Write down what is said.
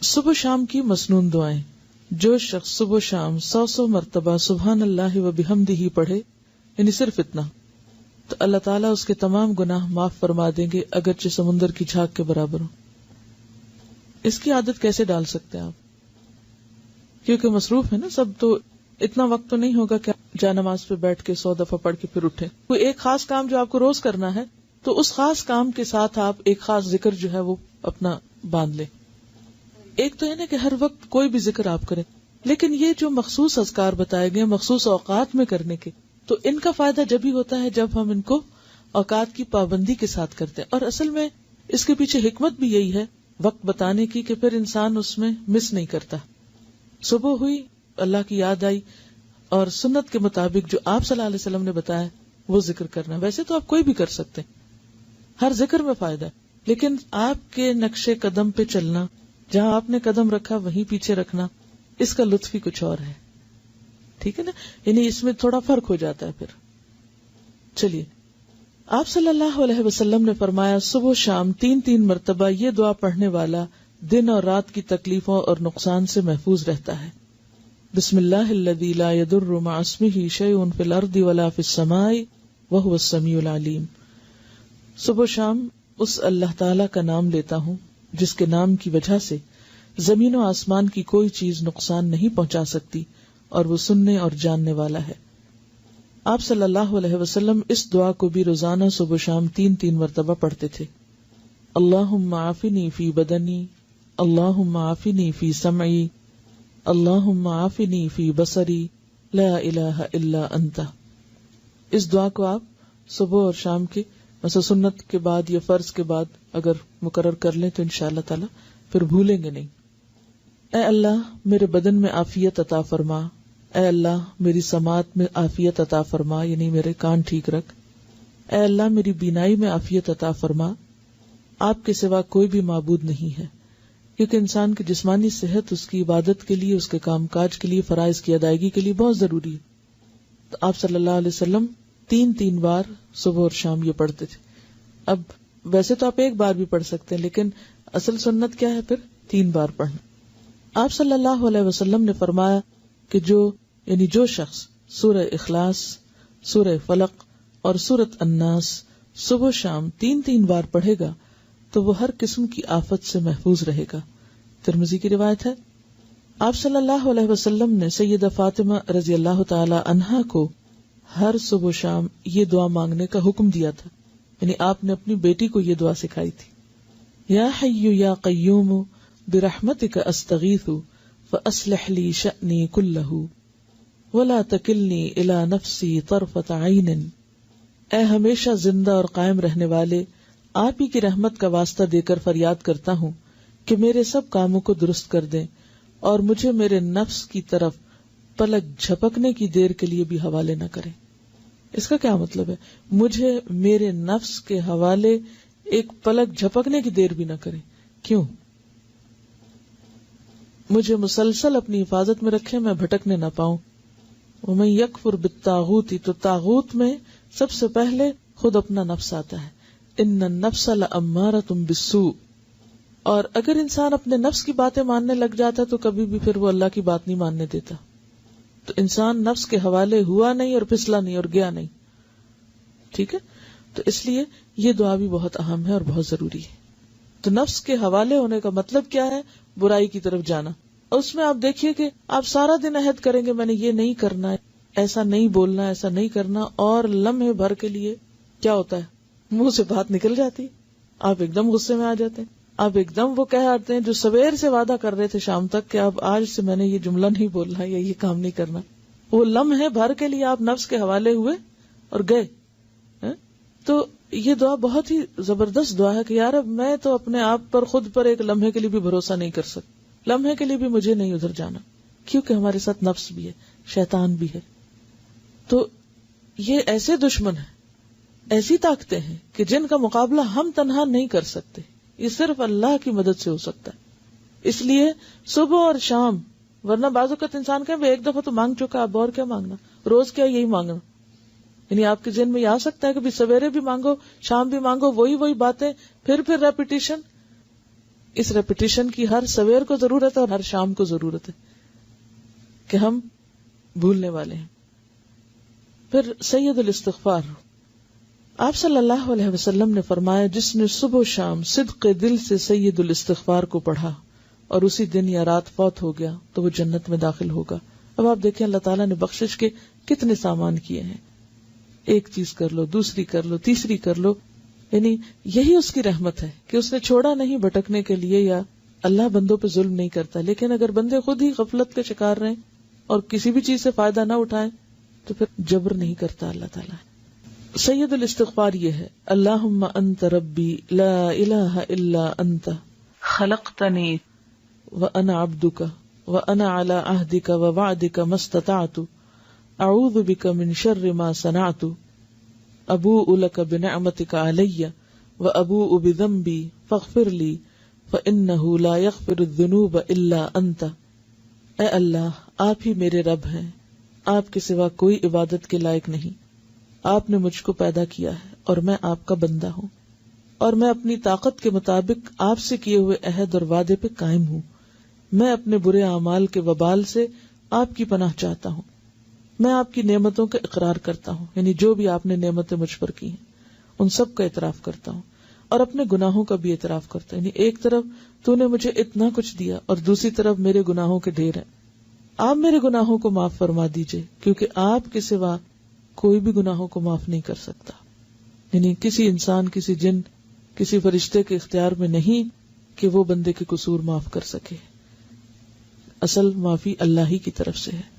صبح شام کی مسنون دعائیں. جو شخص صبح شام 100 مرتبہ سبحان اللہ و بحمدہ پڑھے، یعنی صرف اتنا، تو اللہ تعالیٰ اس کے تمام گناہ معاف فرما دیں گے، اگرچہ سمندر کی جھاگ کے برابر ہو. اس کی عادت کیسے ڈال سکتے ہیں آپ؟ کیونکہ مصروف ہے نا سب، تو اتنا وقت تو نہیں ہوگا کہ جا نماز پہ بیٹھ کے 100 دفعہ پڑھ کے پھر اٹھے. کوئی ایک خاص کام جو آپ کو روز کرنا ہے، تو اس خاص کام کے ساتھ آپ ایک خاص ذکر جو ہے وہ اپنا باندھ لیں. ایک تو ہے نا کہ ہر وقت کوئی بھی ذکر آپ کریں، لیکن یہ جو مخصوص اذکار بتائے گئے مخصوص اوقات میں کرنے کے، تو ان کا فائدہ جب ہی ہوتا ہے جب ہم ان کو اوقات کی پابندی کے ساتھ کرتے ہیں. اور اصل میں اس کے پیچھے حکمت بھی یہی ہے وقت بتانے کی، کہ پھر انسان اس میں مس نہیں کرتا. صبح ہوئی، اللہ کی یاد آئی، اور سنت کے مطابق جو آپ صلی اللہ علیہ وسلم نے بتایا وہ ذکر کرنا. ویسے تو آپ کوئی بھی کر سکتے ہیں، ہر ذکر میں فائدہ ہے، لیکن آپ کے نقش قدم پہ چلنا، جہاں آپ نے قدم رکھا وہیں پیچھے رکھنا، اس کا لطف ہی کچھ اور ہے. ٹھیک ہے نا، یعنی اس میں تھوڑا فرق ہو جاتا ہے. پھر چلیے، آپ صلی اللہ علیہ وسلم نے فرمایا صبح شام 3 مرتبہ یہ دعا پڑھنے والا دن اور رات کی تکلیفوں اور نقصان سے محفوظ رہتا ہے. بسم اللہ الذی لا یضر مع اسمہ شیء فی الارض ولا فی السماء وہو السمیع العلیم. صبح شام اس اللہ تعالی کا نام لیتا ہوں جس کے نام کی وجہ سے زمین و آسمان کی کوئی چیز نقصان نہیں پہنچا سکتی، اور وہ سننے اور جاننے والا ہے. آپ صلی اللہ علیہ وسلم اس دعا کو بھی روزانہ صبح شام 3 مرتبہ پڑھتے تھے. اللہم عافنی فی بدنی، اللہم عافنی فی سمعی، اللہم عافنی فی بصری، لا الہ الا انت. اس دعا کو آپ صبح اور شام کے مثلا سنت کے بعد یا فرض کے بعد اگر مقرر کر لیں تو انشاءاللہ تعالی پھر بھولیں گے نہیں. اے اللہ میرے بدن میں عافیت عطا فرما، اے اللہ میری سماعت میں عافیت عطا فرما، یعنی میرے کان ٹھیک رکھ. اے اللہ میری بینائی میں عافیت عطا فرما. آپ کے سوا کوئی بھی معبود نہیں ہے، کیونکہ انسان کی جسمانی صحت اس کی عبادت کے لیے، اس کے کام کاج کے لیے، فرائض کی ادائیگی کے لیے بہت ضروری ہے. تو آپ صلی اللہ علیہ وسلم 3 بار صبح اور شام یہ پڑھتے تھے. اب ویسے تو آپ ایک بار بھی پڑھ سکتے ہیں، لیکن اصل سنت کیا ہے؟ پھر 3 بار پڑھنا. آپ صلی اللہ علیہ وسلم نے فرمایا کہ جو شخص سورہ اخلاص، سورہ فلق اور سورۃ الناس صبح شام 3 بار پڑھے گا تو وہ ہر قسم کی آفت سے محفوظ رہے گا. ترمذی کی روایت ہے. آپ صلی اللہ علیہ وسلم نے سیدہ فاطمہ رضی اللہ تعالی عنہا کو ہر صبح و شام یہ دعا مانگنے کا حکم دیا تھا، یعنی آپ نے اپنی بیٹی کو یہ دعا سکھائی تھی. یا حی یا قیوم برحمتک استغیث فاصلح لی شأنی کلہ ولا تکلنی الی نفسی طرفۃ عین. اے ہمیشہ زندہ اور قائم رہنے والے، آپ ہی کی رحمت کا واسطہ دے کر فریاد کرتا ہوں کہ میرے سب کاموں کو درست کر دیں اور مجھے میرے نفس کی طرف پلک جھپکنے کی دیر کے لیے بھی حوالے نہ کریں. اس کا کیا مطلب ہے؟ مجھے میرے نفس کے حوالے ایک پلک جھپکنے کی دیر بھی نہ کریں. کیوں؟ مجھے مسلسل اپنی حفاظت میں رکھے، میں بھٹکنے نہ پاؤں. ومن یکفر بالطاغوت، تو طاغوت میں سب سے پہلے خود اپنا نفس آتا ہے. ان النفس لامارۃ بالسوء. اور اگر انسان اپنے نفس کی باتیں ماننے لگ جاتا تو کبھی بھی پھر وہ اللہ کی بات نہیں ماننے دیتا. تو انسان نفس کے حوالے ہوا نہیں اور پھسلا نہیں اور گیا نہیں. ٹھیک ہے، تو اس لیے یہ دعا بھی بہت اہم ہے اور بہت ضروری ہے. تو نفس کے حوالے ہونے کا مطلب کیا ہے؟ برائی کی طرف جانا. اس میں آپ دیکھیے کہ آپ سارا دن عہد کریں گے میں نے یہ نہیں کرنا ہے، ایسا نہیں بولنا، ایسا نہیں کرنا، اور لمحے بھر کے لیے کیا ہوتا ہے؟ منہ سے بات نکل جاتی، آپ ایک دم غصے میں آ جاتے ہیں، آپ ایک دم وہ کہہ آتے ہیں جو سویر سے وعدہ کر رہے تھے شام تک کہ اب آج سے میں نے یہ جملہ نہیں بولنا یا یہ کام نہیں کرنا. وہ لمحے بھر کے لیے آپ نفس کے حوالے ہوئے اور گئے. تو یہ دعا بہت ہی زبردست دعا ہے کہ یار اب میں تو اپنے آپ پر، خود پر ایک لمحے کے لیے بھی بھروسہ نہیں کر سکتا، لمحے کے لیے بھی مجھے نہیں ادھر جانا، کیونکہ ہمارے ساتھ نفس بھی ہے، شیطان بھی ہے. تو یہ ایسے دشمن ہیں، ایسی طاقتیں ہیں کہ جن کا مقابلہ ہم تنہا نہیں کر سکتے، یہ صرف اللہ کی مدد سے ہو سکتا ہے. اس لیے صبح اور شام، ورنہ بعض اوقات انسان کہے ایک دفعہ تو مانگ چکا، اب اور کیا مانگنا، روز کیا یہی مانگنا. یعنی آپ کے ذہن میں یہ آ سکتا ہے کہ سویرے بھی مانگو، شام بھی مانگو، وہی باتیں، پھر ریپیٹیشن. اس ریپیٹیشن کی ہر سویر کو ضرورت ہے اور ہر شام کو ضرورت ہے کہ ہم بھولنے والے ہیں. پھر سید الاستغفار. آپ صلی اللہ علیہ وسلم نے فرمایا جس نے صبح و شام صدق دل سے سید الاستغفار کو پڑھا اور اسی دن یا رات فوت ہو گیا تو وہ جنت میں داخل ہوگا. اب آپ دیکھیں اللہ تعالیٰ نے بخشش کے کتنے سامان کیے ہیں. ایک چیز کر لو، دوسری کر لو، تیسری کر لو. یعنی یہی اس کی رحمت ہے کہ اس نے چھوڑا نہیں بھٹکنے کے لیے، یا اللہ بندوں پہ ظلم نہیں کرتا. لیکن اگر بندے خود ہی غفلت کے شکار رہیں اور کسی بھی چیز سے فائدہ نہ اٹھائیں تو پھر جبر نہیں کرتا اللہ تعالیٰ. سید الاستغفار یہ ہے: اللہم انت ربی لا الہ الا انت خلقتنی وانا عبدک وانا علی عہدک ووعدک ما استطعت اعوذ بک من شر ما صنعت ابوء لک بنعمتک علی وابوء بذنبی فاغفر لی فانہ لا یغفر الذنوب الا انت. اے اللہ، آپ ہی میرے رب ہیں، آپ کے سوا کوئی عبادت کے لائق نہیں. آپ نے مجھ کو پیدا کیا ہے اور میں آپ کا بندہ ہوں، اور میں اپنی طاقت کے مطابق آپ سے کیے ہوئے عہد اور وعدے پہ قائم ہوں. میں اپنے برے اعمال کے وبال سے آپ کی پناہ چاہتا ہوں. میں آپ کی نعمتوں کا اقرار کرتا ہوں، یعنی جو بھی آپ نے نعمتیں مجھ پر کی ہیں ان سب کا اعتراف کرتا ہوں، اور اپنے گناہوں کا بھی اعتراف کرتا ہوں. یعنی ایک طرف تو نے مجھے اتنا کچھ دیا اور دوسری طرف میرے گناہوں کے ڈھیر ہیں. آپ میرے گناہوں کو معاف فرما دیجئے، کیونکہ آپ کے سوا کوئی بھی گناہوں کو معاف نہیں کر سکتا. یعنی کسی انسان، کسی جن، کسی فرشتے کے اختیار میں نہیں کہ وہ بندے کے قصور معاف کر سکے. اصل معافی اللہ ہی کی طرف سے ہے.